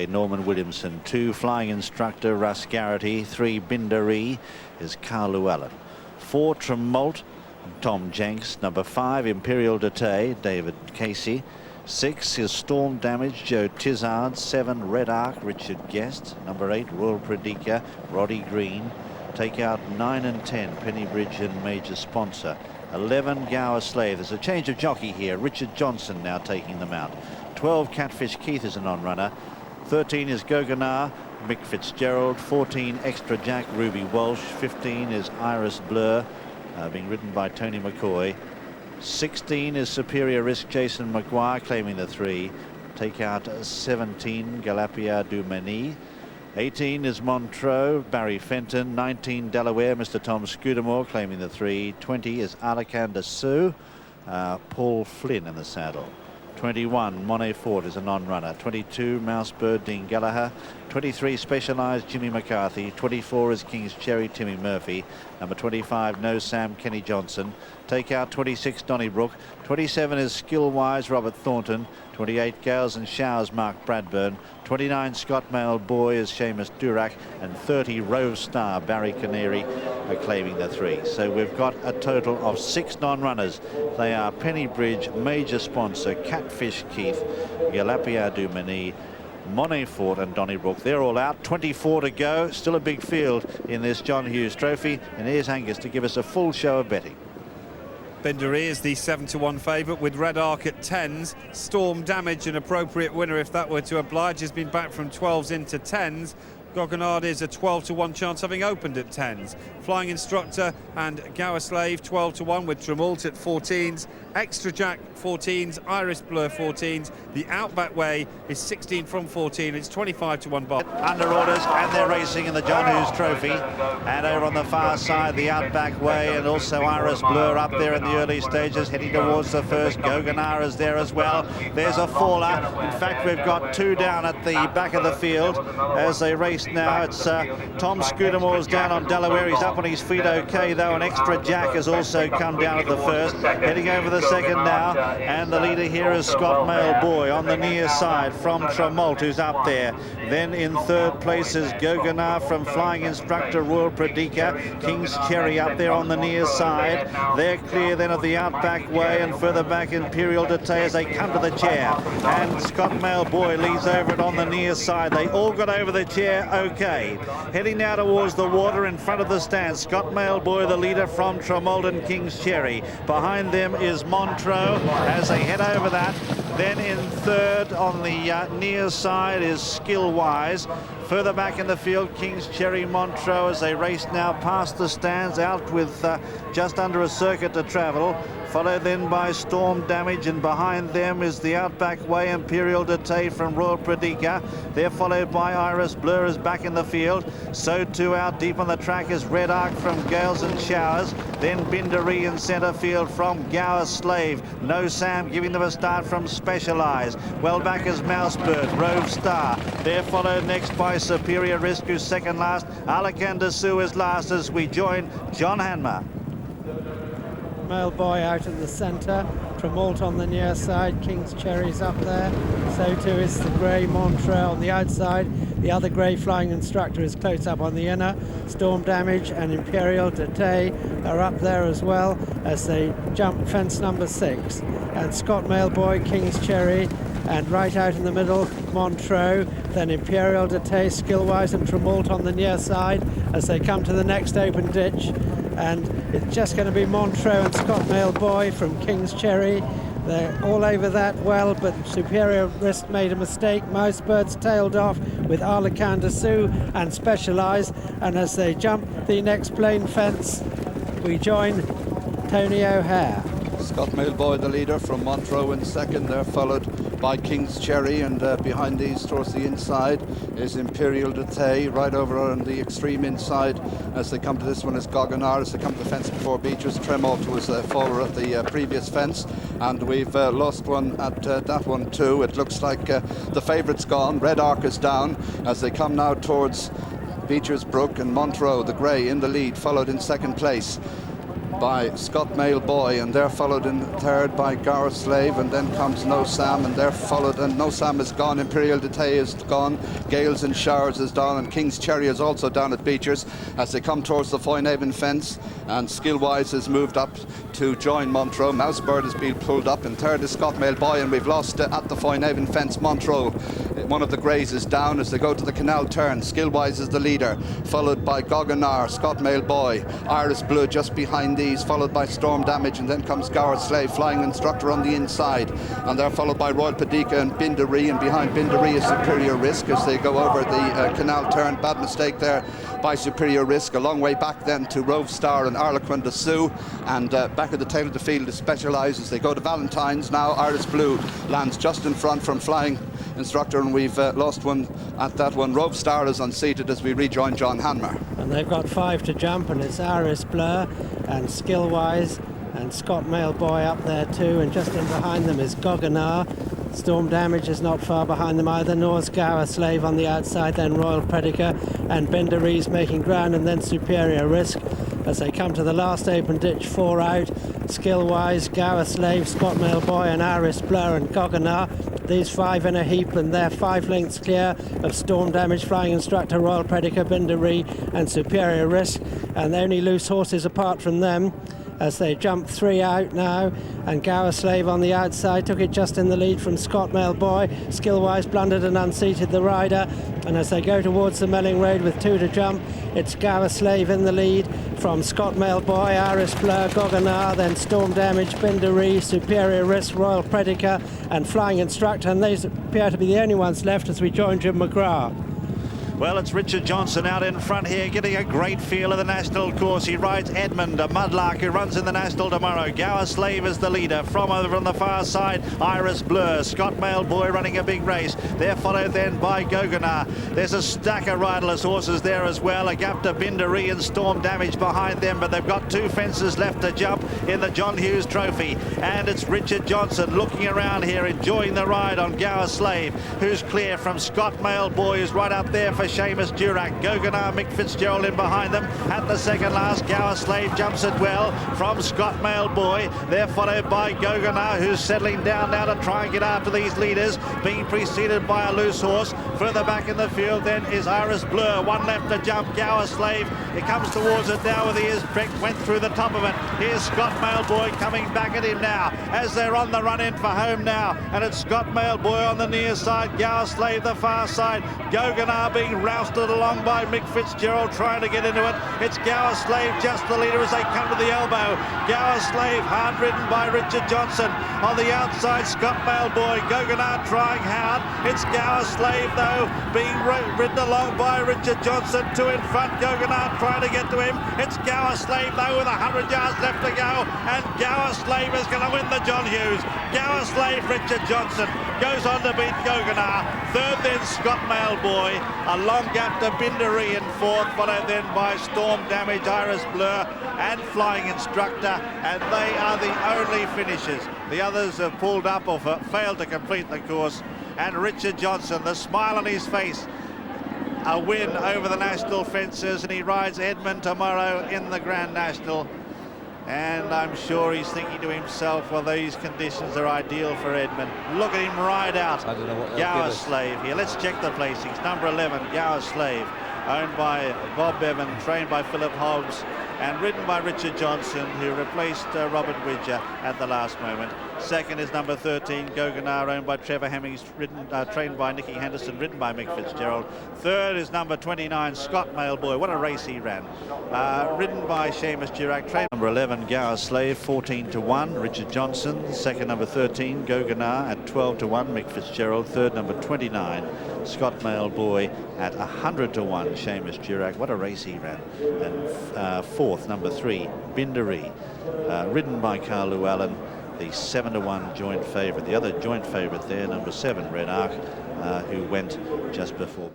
Norman Williamson, 2 Flying Instructor Russ Garrity, 3 Bindaree is Carl Llewellyn, 4 Tremult Tom Jenks, number 5 Imperial Dete David Casey, 6 is Storm Damage Joe Tizard, 7 Red Arc Richard Guest, number 8 Royal Predica Roddy Green, take out 9 and 10 Penny Bridge and Major Sponsor, 11 Gower-Slave. There's a change of jockey here, Richard Johnson now taking them out, 12 Catfish Keith is an on-runner, 13 is Gower-Slave, Mick Fitzgerald, 14 Extra Jack Ruby Walsh, 15 is Iris Blur, being ridden by Tony McCoy, 16 is Superior Risk Jason Maguire claiming the 3, take out 17 Galapia du Mani, 18 is Montreux Barry Fenton, 19 Delaware Mr. Tom Scudamore claiming the 3, 20 is Alakanda Sue, Paul Flynn in the saddle, 21 Monet Fort is a non-runner, 22 Mousebird Dean Gallagher, 23 Specialized Jimmy McCarthy, 24 is King's Cherry Timmy Murphy, number 25 No Sam Kenny Johnson, take out 26 Donnybrook, 27 is Skillwise Robert Thornton, 28 Gales and Showers Mark Bradburn, 29 Scott Mail Boy is Seamus Durack, and 30 Rove Star Barry Canary are claiming the 3. So we've got a total of 6 non-runners. They are Penny Bridge, Major Sponsor, Catfish Keith, Galapia du Mani, Monet Fort and Donnybrook. They're all out. 24 to go. Still a big field in this John Hughes Trophy. And here's Angus to give us a full show of betting. Bindaree is the 7-to-1 favourite with Red Arc at 10s. Storm Damage, an appropriate winner if that were to oblige, has been back from 12s into 10s. Gower-Slave is a 12-to-1 chance, having opened at 10s. Flying Instructor and Gower-Slave 12-to-1 with Tremult at 14s. Extra Jack 14s, Iris Blur 14s. The Outback Way is 16 from 14. It's 25-to-1 bar. Under orders, and they're racing in the John Hughes Trophy. And over on the far side, the Outback Way and also Iris Blur up there in the early stages, heading towards the first. Gower-Slave is there as well. There's a faller. In fact, we've got 2 down at the back of the field as they race now. It's Tom Scudamore's down on Delaware. He's up on his feet okay, though. An Extra Jack has also come down at the first. Heading over the second now, and the leader here is Scott Mail Boy on the near side from Tremult, who's up there. Then in third place is Gower-Slave from Flying Instructor Royal Predica. King's Cherry up there on the near side. They're clear then of the Outback Way, and further back Imperial Dete as they come to the chair. And Scott Mail Boy leads over it on the near side. They all got over the chair okay. Heading now towards the water in front of the stand. Scott Mail Boy, the leader from Tremult and King's Cherry. Behind them is Montreux as they head over that. Then in third on the near side is Skillwise. Further back in the field, King's Cherry, Montreux as they race now past the stands, out with just under a circuit to travel. Followed then by Storm Damage, and behind them is the Outback Way, Imperial Dete from Royal Predica. They're followed by Iris Blur is back in the field. So too out deep on the track is Red Arc from Gales and Showers. Then Bindaree in centre field from Gower-Slave. No Sam giving them a start from Specialized. Well back is Mousebird, Rove Star. They're followed next by Superior Risk, who's second last. Alakanda Sue is last as we join John Hanmer. Mail Boy out in the centre, Tremult on the near side, King's Cherry's up there, so too is the grey Montreux on the outside. The other grey Flying Instructor is close up on the inner. Storm Damage and Imperial Dete are up there as well as they jump fence number 6. And Scott Mail Boy, King's Cherry, and right out in the middle, Montreux, then Imperial Dete, Skillwise and Tremult on the near side as they come to the next open ditch. And it's just going to be Montreux and Scott Mail Boy from King's Cherry. They're all over that well, but Superior Risk made a mistake. Mousebird's tailed off with Alakanda Sue and Specialized. And as they jump the next plain fence, we join Tony O'Hare. Scott Mail Boy, the leader, from Montreux in second. They're followed by King's Cherry, and behind these towards the inside is Imperial Dete. Right over on the extreme inside as they come to this one is Gower-Slave. As they come to the fence before Beatrice, Tremult was a faller at the previous fence, and we've lost one at that one too. It looks like the favourite's gone. Red Arc is down as they come now towards Beecher's Brook, and Montreux, the grey, in the lead, followed in second place by Scott Mail Boy, and they're followed in third by Gower-Slave, and then comes No Sam, and they're followed, and No Sam is gone, Imperial Detay is gone, Gales and Showers is down, and King's Cherry is also down at Beechers as they come towards the Foynehaven fence, and Skillwise has moved up to join Montreux. Mousebird has been pulled up, and third is Scott Mail Boy, and we've lost at the Foynehaven fence Montreux. One of the greys is down as they go to the canal turn. Skillwise is the leader, followed by Goggenar, Scott Mail Boy, Iris Blue just behind these, followed by Storm Damage, and then comes Gower-Slave, Flying Instructor on the inside, and they're followed by Royal Padika and Bindaree, and behind Bindaree is Superior Risk as they go over the canal turn. Bad mistake there by Superior Risk. A long way back then to Rove Star and Arlequin de Sioux, and back at the tail of the field is Specialized as they go to Valentine's. Now Iris Blue lands just in front from Flying Instructor, and we've lost one at that one. Rove Star is unseated as we rejoin John Hanmer. And they've got 5 to jump, and it's Iris Blur and Skillwise and Scott Mail Boy up there too, and just in behind them is Goggenar. Storm Damage is not far behind them either, nor's Gower-Slave on the outside, then Royal Predica, and Bindaree's making ground, and then Superior Risk as they come to the last open ditch, 4 out. Skillwise, Gower-Slave, Scott Mail Boy and Iris Blur and Goggenar. These 5 in a heap, and they're 5 lengths clear of Storm Damage, Flying Instructor, Royal Predica, Bindaree and Superior Risk, and the only loose horses apart from them as they jump 3 out now, and Gower-Slave on the outside took it just in the lead from Scott Mail Boy. Skillwise blundered and unseated the rider, and as they go towards the Melling Road with 2 to jump, it's Gower-Slave in the lead from Scott Mail Boy, Iris Blur, Goggenar, then Storm Damage, Bindaree, Superior Risk, Royal Predica and Flying Instructor, and these appear to be the only ones left as we join Jim McGrath. Well, it's Richard Johnson out in front here, getting a great feel of the National course. He rides Edmund, a mudlark who runs in the National tomorrow. Gower-Slave is the leader. From over on the far side, Iris Blur, Scott Mail Boy running a big race. They're followed then by Goggenar. There's a stack of riderless horses there as well. A gap to Bindaree and Storm Damage behind them, but they've got 2 fences left to jump in the John Hughes Trophy. And it's Richard Johnson looking around here, enjoying the ride on Gower-Slave, who's clear from Scott Mail Boy, who's right up there for Seamus Durack. Goggenar, Mick Fitzgerald in behind them. At the second last, Gower-Slave jumps it well from Scott Mail Boy. They're followed by Goggenar, who's settling down now to try and get after these leaders, being preceded by a loose horse. Further back in the field then is Iris Blur. 1 left to jump. Gower-Slave, he comes towards it now with the ears pricked, went through the top of it. Here's Scott Mail Boy coming back at him now as they're on the run in for home now, and it's Scott Mail Boy on the near side, Gower-Slave the far side. Goggenar being rousted along by Mick Fitzgerald trying to get into it. It's Gower-Slave just the leader as they come to the elbow. Gower-Slave hard ridden by Richard Johnson. On the outside, Scott Mail Boy. Goggenar trying hard. It's Gower-Slave though being ridden along by Richard Johnson. 2 in front. Goggenar trying to get to him. It's Gower-Slave though with 100 yards left to go, and Gower-Slave is going to win the John Hughes. Gower-Slave, Richard Johnson goes on to beat Goggenar. Third then Scott Mail Boy. A long gap to Bindaree in 4th, followed then by Storm Damage, Iris Blur and Flying Instructor, and they are the only finishers. The others have pulled up or failed to complete the course, and Richard Johnson, the smile on his face, a win over the National fences, and he rides Edmund tomorrow in the Grand National. And I'm sure he's thinking to himself, well, these conditions are ideal for Edmund. Look at him ride out. I don't know what Gower-Slave here. Let's check the placings. Number 11, Gower-Slave, owned by Bob Bevan, trained by Philip Hobbs, and ridden by Richard Johnson, who replaced Robert Widger at the last moment. Second is number 13, Goggenar, owned by Trevor Hemmings, trained by Nicky Henderson, ridden by Mick Fitzgerald. Third is number 29, Scott Mail Boy. What a race he ran. Ridden by Seamus Durack. Number 11, Gower-Slave, 14 to 1, Richard Johnson. Second, number 13, Goggenar at 12 to 1, Mick Fitzgerald. Third, number 29, Scott Mail Boy at 100 to 1, Seamus Durack. What a race he ran. And fourth, number 3, Bindaree, ridden by Carl Llewellyn, the 7 to 1 joint favourite. The other joint favourite there, number 7, Red Arc, who went just before.